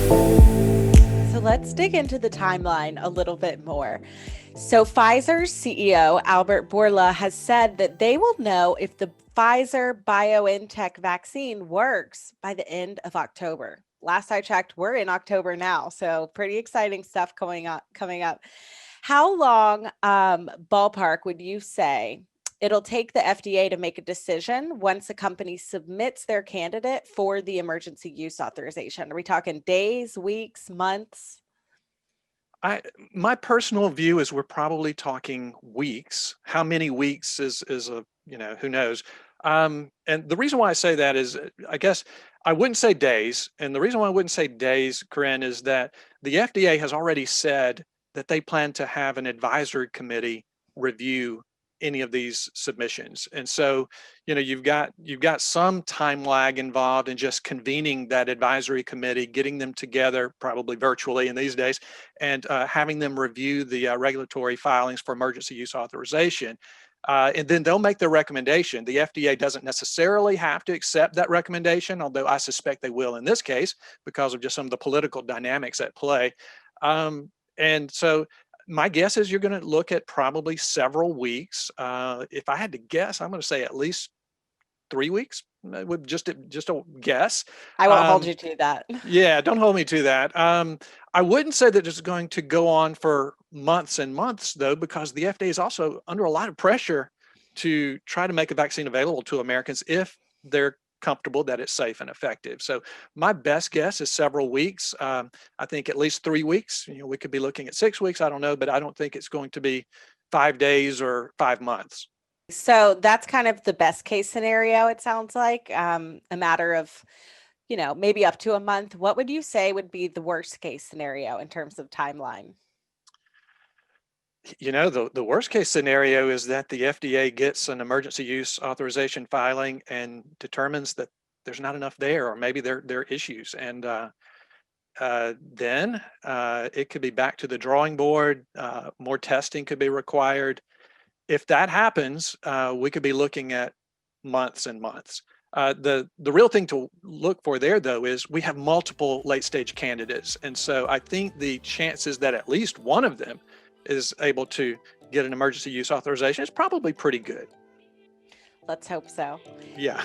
So let's dig into the timeline a little bit more. So Pfizer's CEO, Albert Bourla, has said that they will know if the Pfizer BioNTech vaccine works by the end of October. Last I checked, we're in October now, so pretty exciting stuff coming up. How long ballpark would you say it'll take the FDA to make a decision once a company submits their candidate for the emergency use authorization? Are we talking days, weeks, months? I My personal view is we're probably talking weeks. How many weeks is a, who knows. And the reason why I say that is, I guess I wouldn't say days. And the reason why I wouldn't say days, Corinne, is that the FDA has already said that they plan to have an advisory committee review any of these submissions. And so, you've got some time lag involved in just convening that advisory committee, getting them together, probably virtually in these days, and having them review the regulatory filings for emergency use authorization. And then they'll make their recommendation. The FDA doesn't necessarily have to accept that recommendation, although I suspect they will in this case because of just some of the political dynamics at play. And so my guess is you're going to look at probably several weeks. If I had to guess, I'm going to say at least 3 weeks. With just a guess. I won't hold Um, you to that. yeah, don't hold me to that. I wouldn't say that it's going to go on for months and months, though, because the FDA is also under a lot of pressure to try to make a vaccine available to Americans if they're comfortable that it's safe and effective. So my best guess is several weeks. I think at least 3 weeks. We could be looking at 6 weeks. I don't know, but I don't think it's going to be 5 days or 5 months. So that's kind of the best case scenario, it sounds like, a matter of, maybe up to a month. What would you say would be the worst case scenario in terms of timeline? The worst case scenario is that the FDA gets an emergency use authorization filing and determines that there's not enough there, or maybe there are issues. And then it could be back to the drawing board. More testing could be required. If that happens, we could be looking at months and months. The real thing to look for there, though, is we have multiple late stage candidates, and so I think the chances that at least one of them is able to get an emergency use authorization is probably pretty good. Let's hope so. Yeah.